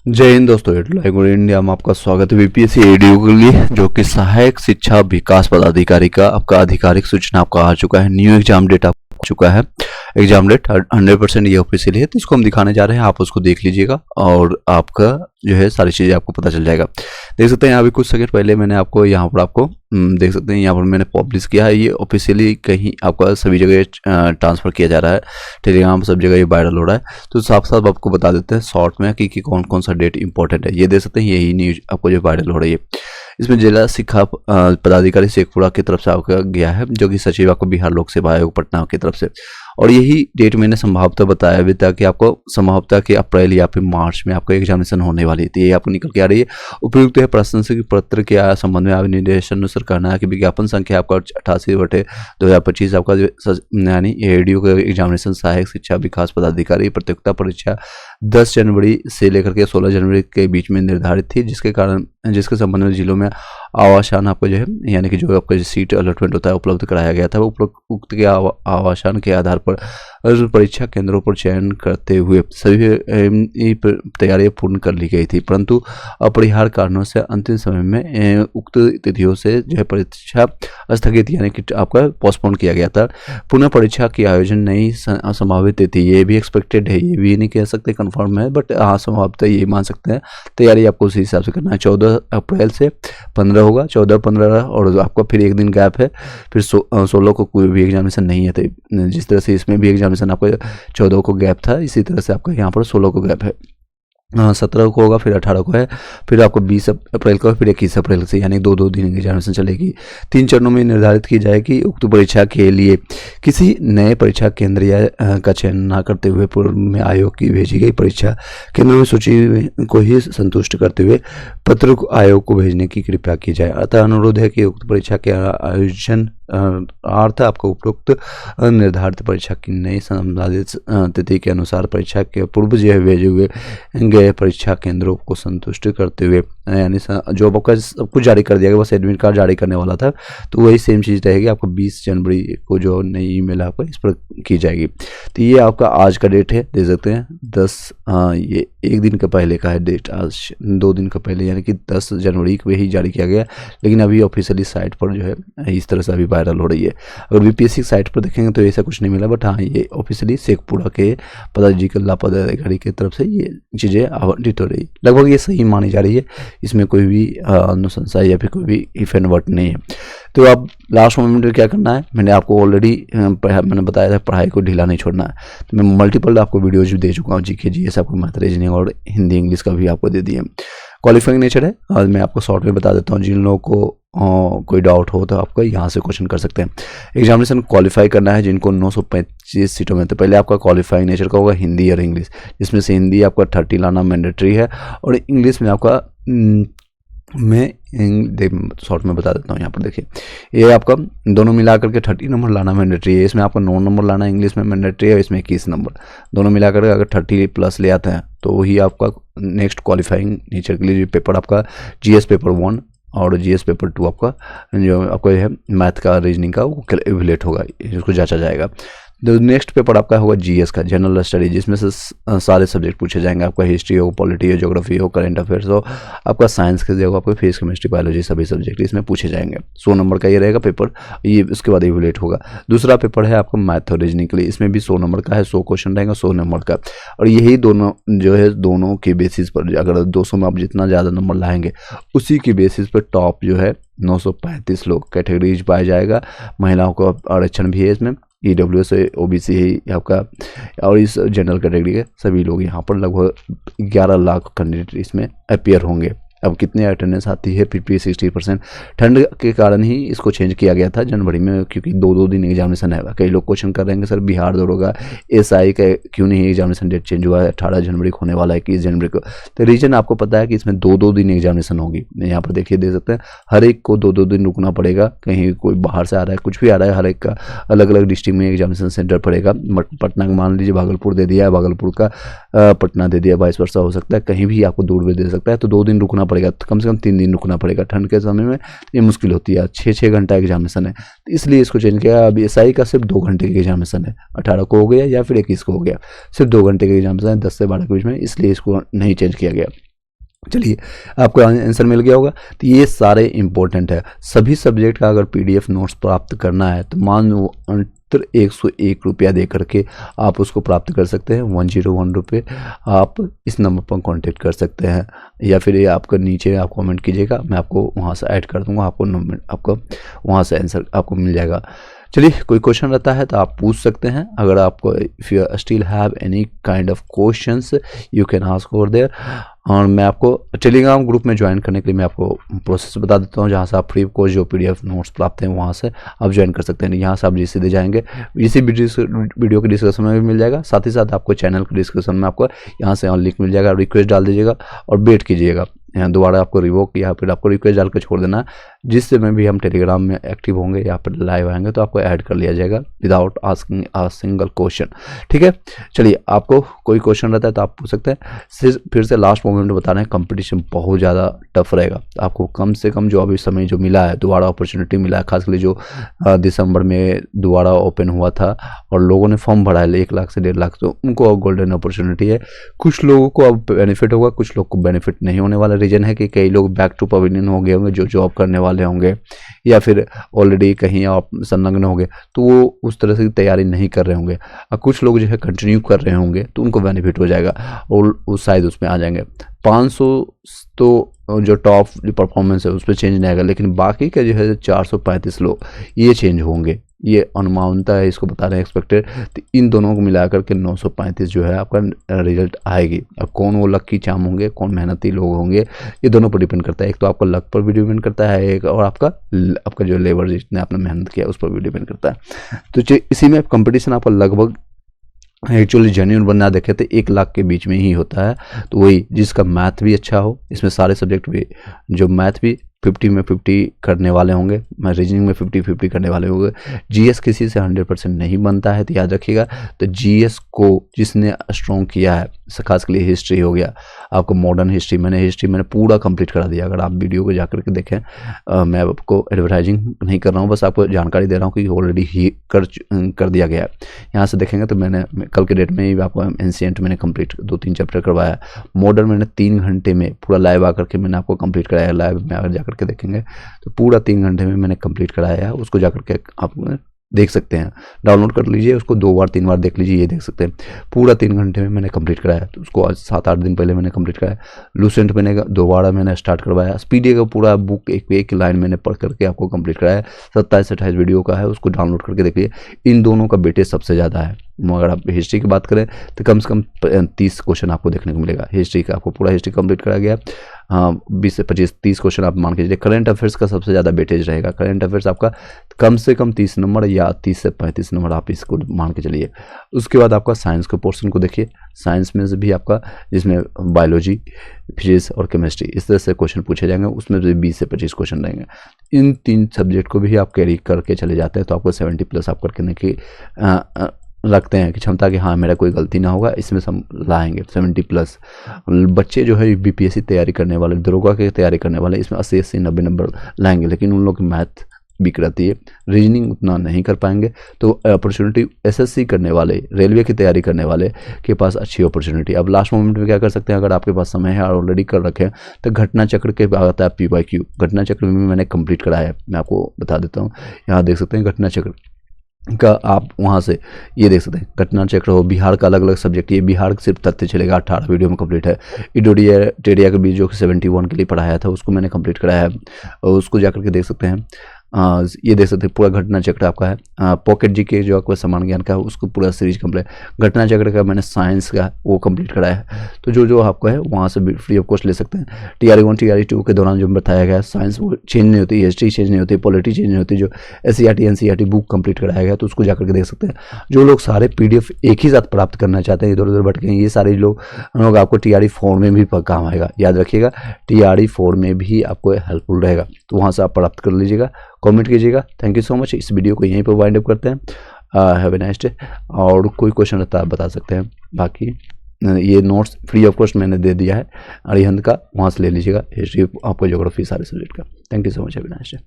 जय हिंद दोस्तों, live India में आपका स्वागत है। बीपीएससी एडीओ के लिए जो कि सहायक शिक्षा विकास पदाधिकारी का आपका आधिकारिक सूचना आपका आ चुका है। न्यू एग्जाम डेट आ चुका है। एग्जाम डेट 100% ये ऑफिशियल है, तो इसको हम दिखाने जा रहे हैं। आप उसको देख लीजिएगा और आपका जो है सारी चीज़ें आपको पता चल जाएगा। देख सकते हैं यहाँ भी कुछ सेकंड पहले मैंने आपको यहाँ पर आपको देख सकते हैं यहाँ पर मैंने पब्लिश किया है। ये ऑफिशियली कहीं आपका सभी जगह ट्रांसफ़र किया जा रहा है, टेलीग्राम सब जगह ये वायरल हो रहा है। तो साफ साफ आपको बता देते हैं शॉर्ट में कि कौन कौन सा डेट इंपॉर्टेंट है। ये देख सकते हैं यही न्यूज आपको जो वायरल हो रही है। इसमें जिला शिक्षा पदाधिकारी शेखपुरा की तरफ से आपका गया है, जो कि सचिव आपको बिहार लोक सेवा आयोग पटना की तरफ से। और यही डेट मैंने संभावतः बताया भी था कि आपको संभावतः कि अप्रैल या फिर मार्च में आपका एग्जामिनेशन होने वाली थी। ये आपको निकल के आ रही है। उपयुक्त है प्रशंसक पत्र के संबंध में आप निर्देशानुसार करना है कि विज्ञापन संख्या आपका 88/2025 आपका यानी एडीओ का एग्जामिनेशन सहायक शिक्षा विकास पदाधिकारी प्रतियोगिता परीक्षा 10 जनवरी से लेकर के 16 जनवरी के बीच में निर्धारित थी, जिसके संबंध में जिलों में आवासन आपको जो है यानी कि जो आपका सीट अलॉटमेंट होता है उपलब्ध कराया गया था। वो उक्त के आवासन के आधार पर परीक्षा केंद्रों पर चयन करते हुए सभी तैयारियां पूर्ण कर ली गई थी, परंतु अपरिहार्य कारणों से अंतिम समय में उक्त तिथियों से जो है परीक्षा स्थगित यानी कि आपका पोस्टपोन किया गया था। पुनः परीक्षा की आयोजन नई संभावित तिथि ये भी एक्सपेक्टेड है, ये भी नहीं कह सकते कंफर्म है, बट हाँ संभावतः ये मान सकते हैं। तैयारी आपको उसी हिसाब से करना है। 14 अप्रैल से 15 होगा, 14-15 और आपका फिर एक दिन गैप है, फिर 16 को कोई भी एग्जामिनेशन नहीं है। तो जिस तरह से इसमें भी एग्जामिनेशन आपको 14 को गैप था, इसी तरह से आपका यहाँ पर 16 को गैप है। 17 को होगा, फिर 18 को है, फिर आपको 20 अप्रैल को, फिर 21 अप्रैल से, यानी दो दिन की एग्जामिनेशन चलेगी। 3 चरणों में निर्धारित की जाएगी। उक्त परीक्षा के लिए किसी नए परीक्षा केंद्र या का चयन न करते हुए पूर्व में आयोग की भेजी गई परीक्षा केंद्रों में सूची को ही संतुष्ट करते हुए पत्र को आयोग को भेजने की कृपया की जाए। अतः अनुरोध है कि उक्त परीक्षा के आयोजन अर्थ आपको उपरोक्त निर्धारित परीक्षा की नई संबंधित तिथि के अनुसार परीक्षा के पूर्व जो है भेजे हुए गए परीक्षा केंद्रों को संतुष्ट करते हुए यानी जो आपका सब कुछ जारी कर दिया गया, बस एडमिट कार्ड जारी करने वाला था, तो वही सेम चीज़ रहेगी। आपको 20 जनवरी को जो नई ईमेल आपको इस पर की जाएगी। तो ये आपका आज का डेट है, देख सकते हैं 10 ये एक दिन का पहले का है डेट, आज 2 दिन का पहले यानी कि 10 जनवरी को ही जारी किया गया। लेकिन अभी ऑफिशियली साइट पर जो है इस तरह से अभी वायरल हो रही है। अगर बीपीएससी साइट पर देखेंगे तो ऐसा कुछ नहीं मिला, बट हाँ ये ऑफिशियली शेखपुरा के पदाधिकारी की तरफ से ये चीज़ें आवंटित हो रही, लगभग ये सही मानी जा रही है। इसमें कोई भी अनुशंसा या फिर कोई भी इफ एंड वर्ड नहीं है। तो अब लास्ट मोमेंट में क्या करना है, मैंने आपको ऑलरेडी मैंने बताया था पढ़ाई को ढीला नहीं छोड़ना है। तो मैं मल्टीपल आपको वीडियोज दे चुका हूँ, जीके जीएस आपको मैथ रीजनिंग और हिंदी इंग्लिश का भी आपको दे दिए। क्वालिफाइंग नेचर है, आज मैं आपको शॉर्ट में बता देता हूँ। जिन लोगों को कोई डाउट हो तो आपका यहाँ से क्वेश्चन कर सकते हैं। एग्जामिनेशन क्वालिफाई करना है जिनको 925 सीटों में, तो पहले आपका क्वालिफाइंग नेचर का होगा हिंदी और इंग्लिश, जिसमें से हिंदी आपका 30 लाना मैंडेटरी है और इंग्लिश में आपका मैं शॉर्ट में बता देता हूँ। यहाँ पर देखिए ये आपका दोनों मिला करके 30 नंबर लाना मैंडेटरी है। इसमें आपको 9 नंबर लाना इंग्लिश में मैंडेटरी है, इसमें 21 नंबर, दोनों मिला करके अगर 30 प्लस ले आते हैं तो वही आपका नेक्स्ट क्वालिफाइंग नेचर के लिए पेपर आपका जीएस पेपर 1 और जीएस पेपर 2 आपका जो आपको है मैथ का रीजनिंग का वो एवेल्यूएट होगा, इसको जांचा जाएगा। तो नेक्स्ट पेपर आपका होगा जीएस का जनरल स्टडी, जिसमें से सारे सब्जेक्ट पूछे जाएंगे। आपका हिस्ट्री हो, पॉलिटी हो, ज्योग्राफी हो, करंट अफेयर्स हो, आपका साइंस के जगह आपका फिजिक्स केमिस्ट्री बायोलॉजी सभी सब्जेक्ट इसमें पूछे जाएंगे। 100 नंबर का ये रहेगा पेपर, ये उसके बाद एवेल्यूएट होगा। दूसरा पेपर है आपका मैथ और रीजनिंग के लिए, इसमें भी 100 नंबर का है, 100 क्वेश्चन रहेगा 100 नंबर का। और यही दोनों जो है दोनों के बेसिस पर अगर 200 में आप जितना ज़्यादा नंबर लाएंगे उसी की बेसिस पर टॉप जो है 935 लोग कैटेगरीज पाया जाएगा। महिलाओं को आरक्षण भी है इसमें, EWS OBC है आपका, और इस जनरल कैटेगरी के सभी लोग यहाँ पर लगभग 11 लाख कैंडिडेट इसमें अपीयर होंगे। अब कितने अटेंडेंस आती है, 50-60%। ठंड के कारण ही इसको चेंज किया गया था जनवरी में, क्योंकि 2 दिन एग्जामिनेशन है। कई लोग क्वेश्चन कर रहे हैं सर बिहार दौड़ोगा, SI का क्यों नहीं एग्जामिनेशन डेट चेंज हुआ है, 18 जनवरी को होने वाला है 21 जनवरी को। तो रीजन आपको पता है कि इसमें 2 दिन एग्जामिनेशन होगी। यहाँ पर देखिए दे सकते हैं हर एक को 2 दिन रुकना पड़ेगा, कहीं कोई बाहर से आ रहा है कुछ भी आ रहा है, हर एक का अलग अलग डिस्ट्रिक्ट में एग्जामिनेशन सेंटर पड़ेगा। पटना का मान लीजिए भागलपुर दे दिया है, भागलपुर का पटना दे दिया, 22 वर्षा हो सकता है, कहीं भी आपको दूर भी दे सकता है। तो 2 दिन रुकना पड़ेगा, तो कम से कम 3 दिन रुकना पड़ेगा। ठंड के समय में ये मुश्किल होती है, 6-6 घंटा एग्जामिनेशन है, तो इसलिए इसको चेंज किया। अभी SI का सिर्फ 2 घंटे की एग्जामिनेशन है, 18 को हो गया या फिर 21 को हो गया, सिर्फ 2 घंटे के एग्जामिनेशन है 10 से 12 के बीच में, इसलिए इसको नहीं चेंज किया गया। चलिए, आपको आंसर मिल गया होगा। तो ये सारे इंपॉर्टेंट है। सभी सब्जेक्ट का अगर पीडीएफ नोट्स प्राप्त करना है तो मान लो 101 रुपया दे करके आप उसको प्राप्त कर सकते हैं, 101 रुपये। आप इस नंबर पर कांटेक्ट कर सकते हैं, या फिर ये आपका नीचे आप कमेंट कीजिएगा, मैं आपको वहाँ से ऐड कर दूंगा, आपको नंबर आपको वहाँ से आंसर आपको मिल जाएगा। चलिए, कोई क्वेश्चन रहता है तो आप पूछ सकते हैं। अगर आपको if you still have any kind of questions you can ask over there. और मैं आपको टेलीग्राम ग्रुप में ज्वाइन करने के लिए मैं आपको प्रोसेस बता देता हूँ, जहाँ से आप फ्री कोर्स जो पीडीएफ नोट्स प्राप्त हैं वहाँ से आप ज्वाइन कर सकते हैं। यहाँ से आप सीधे जाएंगे, इसी वीडियो के डिस्क्रिप्शन में भी मिल जाएगा। साथ ही साथ आपको चैनल के डिस्क्रिप्शन में आपको यहाँ से लिंक मिल जाएगा, रिक्वेस्ट डाल दीजिएगा और वेट कीजिएगा। यहाँ दोबारा आपको रिवोक या फिर आपको रिक्वेस्ट डाल कर छोड़ देना है, जिससे में भी हम टेलीग्राम में एक्टिव होंगे या फिर लाइव आएंगे तो आपको ऐड कर लिया जाएगा without asking a single question. ठीक है, चलिए, आपको कोई क्वेश्चन रहता है तो आप पूछ सकते हैं। फिर से लास्ट मोमेंट में बता रहे हैं, कंपटीशन बहुत ज़्यादा टफ रहेगा। आपको कम से कम जो अभी समय जो मिला है, दोबारा अपॉर्चुनिटी मिला है, खासकर जो दिसंबर में दोबारा ओपन हुआ था और लोगों ने फॉर्म भरा है 1 लाख से 1.5 लाख, तो उनको गोल्डन अपॉर्चुनिटी है। कुछ लोगों को अब बेनिफिट होगा, कुछ लोग को बेनिफिट नहीं होने वाला। रीजन है कि कई लोग बैक टू पवेलियन हो गए होंगे, जो जॉब करने वाले होंगे या फिर ऑलरेडी कहीं आप संलग्न होंगे, तो वो उस तरह से तैयारी नहीं कर रहे होंगे। और कुछ लोग जो है कंटिन्यू कर रहे होंगे तो उनको बेनिफिट हो जाएगा और शायद उसमें आ जाएंगे। 500 तो जो टॉप परफॉर्मेंस है उस पर चेंज नहीं आएगा, लेकिन बाकी के जो है 435 लोग ये चेंज होंगे, ये अनुमानता है, इसको बता रहे हैं एक्सपेक्टेड। तो इन दोनों को मिलाकर के 935 जो है आपका रिजल्ट आएगी। अब कौन वो लकी चाम होंगे, कौन मेहनती लोग होंगे, ये दोनों पर डिपेंड करता है। एक तो आपका लक पर भी डिपेंड करता है, एक और आपका जो लेबर जिसने आपने मेहनत किया उस पर भी डिपेंड करता है। तो इसी में कंपटीशन आपका लगभग एक्चुअली जेन्युइन बनना देखे तो 1 लाख के बीच में ही होता है। तो वही जिसका मैथ भी अच्छा हो, इसमें सारे सब्जेक्ट भी, जो मैथ भी 50 में 50 करने वाले होंगे, रीजनिंग में 50-50 करने वाले होंगे। जीएस किसी से 100% नहीं बनता है, तो याद रखिएगा। तो जीएस को जिसने स्ट्रॉन्ग किया है, खास के लिए हिस्ट्री हो गया, आपको मॉडर्न हिस्ट्री मैंने पूरा कंप्लीट करा दिया। अगर आप वीडियो को जाकर के देखें, मैं आपको एडवर्टाइजिंग नहीं कर रहा हूँ, बस आपको जानकारी दे रहा हूँ कि ऑलरेडी ही कर दिया गया है। यहाँ से देखेंगे तो मैंने कल के डेट में ही आपको एंशिएंट मैंने कंप्लीट 2-3 चैप्टर करवाया। मॉडर्न मैंने 3 घंटे में पूरा लाइव आकर के मैंने आपको कंप्लीट कराया। लाइव में अगर जाकर के देखेंगे तो पूरा 3 घंटे में मैंने कंप्लीट कराया है। उसको जाकर के आप देख सकते हैं, डाउनलोड कर लीजिए, उसको 2 बार 3 बार देख लीजिए, ये देख सकते हैं पूरा 3 घंटे में मैंने कंप्लीट कराया। तो उसको आज 7-8 दिन पहले मैंने कंप्लीट कराया। लूसेंट मैंने दोबारा मैंने स्टार्ट करवाया। स्पीडी का पूरा बुक एक लाइन मैंने पढ़ करके आपको कंप्लीट कराया। 27-28 वीडियो का है, उसको डाउनलोड करके देखिए। इन दोनों का वेटेज सबसे ज़्यादा है। अगर आप हिस्ट्री की बात करें तो कम से कम 30 क्वेश्चन आपको देखने को मिलेगा। हिस्ट्री का आपको पूरा हिस्ट्री कंप्लीट कराया गया। 20 से 25-30 क्वेश्चन आप मान के चलिए। करंट अफेयर्स का सबसे ज़्यादा वेटेज रहेगा। करंट अफेयर्स आपका कम से कम 30 नंबर या 30 से 35 नंबर आप इसको मान के चलिए। उसके बाद आपका साइंस के पोर्शन को देखिए। साइंस में से भी आपका, जिसमें बायोलॉजी, फिजिक्स और केमिस्ट्री, इस तरह से क्वेश्चन पूछे जाएंगे, उसमें भी 20 से 25 क्वेश्चन रहेंगे। इन 3 सब्जेक्ट को भी आप कैरी करके चले जाते हैं तो आपको 70+ आप करने की रखते हैं कि क्षमता कि हाँ मेरा कोई गलती ना होगा, इसमें हम लाएंगे 70+। बच्चे जो है बीपीएससी तैयारी करने वाले, दरोगा की तैयारी करने वाले, इसमें 80-90 नंबर लाएंगे, लेकिन उन लोग की मैथ वीक रहती है, रीजनिंग उतना नहीं कर पाएंगे। तो अपॉर्चुनिटी एसएससी करने वाले, रेलवे की तैयारी करने वाले के पास अच्छी अपॉर्चुनिटी। अब लास्ट मोमेंट में क्या कर सकते हैं, अगर आपके पास समय है और ऑलरेडी कर रखे हैं तो घटना चक्र के आता है PYQ। घटना चक्र में मैंने कंप्लीट कराया है, मैं आपको बता देता हूँ। यहाँ देख सकते हैं घटना चक्र का, आप वहाँ से ये देख सकते हैं घटना चक्र हो। बिहार का अलग अलग सब्जेक्ट, ये बिहार सिर्फ तथ्य चलेगा, 18 वीडियो में कंप्लीट है। इडोडिया टेडिया के बीच जो 71 के लिए पढ़ाया था उसको मैंने कंप्लीट कराया है, और उसको जाकर के देख सकते हैं। ये देख सकते हैं पूरा घटना चक्र आपका है। पॉकेट जी के जो आपका समान ज्ञान का है उसको पूरा सीरीज कंप्लीट। घटना चक्र का मैंने साइंस का वो कंप्लीट कराया है। तो जो आपको है वहाँ से फ्री ऑफ कॉस्ट ले सकते हैं। TRE1 TRE2 के दौरान जो बताया गया है, साइंस वो चेंज नहीं होती, हिस्ट्री चेंज नहीं होती, पॉलिटी चेंज नहीं होती। जो SCERT NCERT बुक कंप्लीट कराया गया तो उसको जाकर के देख सकते हैं। जो लोग सारे PDF एक ही साथ प्राप्त करना चाहते हैं, इधर उधर भटके हैं, ये सारे लोग आपको TRE4 में भी काम आएगा। याद रखिएगा, TRE4 में भी आपको हेल्पफुल रहेगा, तो वहाँ से आप प्राप्त कर लीजिएगा। कमेंट कीजिएगा। Thank you so much. इस वीडियो को यहीं पर वाइंड अप करते हैं। Have a nice day. और कोई क्वेश्चन रहता है आप बता सकते हैं। बाकी ये नोट्स फ्री ऑफ कॉस्ट मैंने दे दिया है अरिहंत का, वहाँ से ले लीजिएगा। हिस्ट्री, आपको ज्योग्राफी, सारे सब्जेक्ट का। Thank you so much. Have a nice day.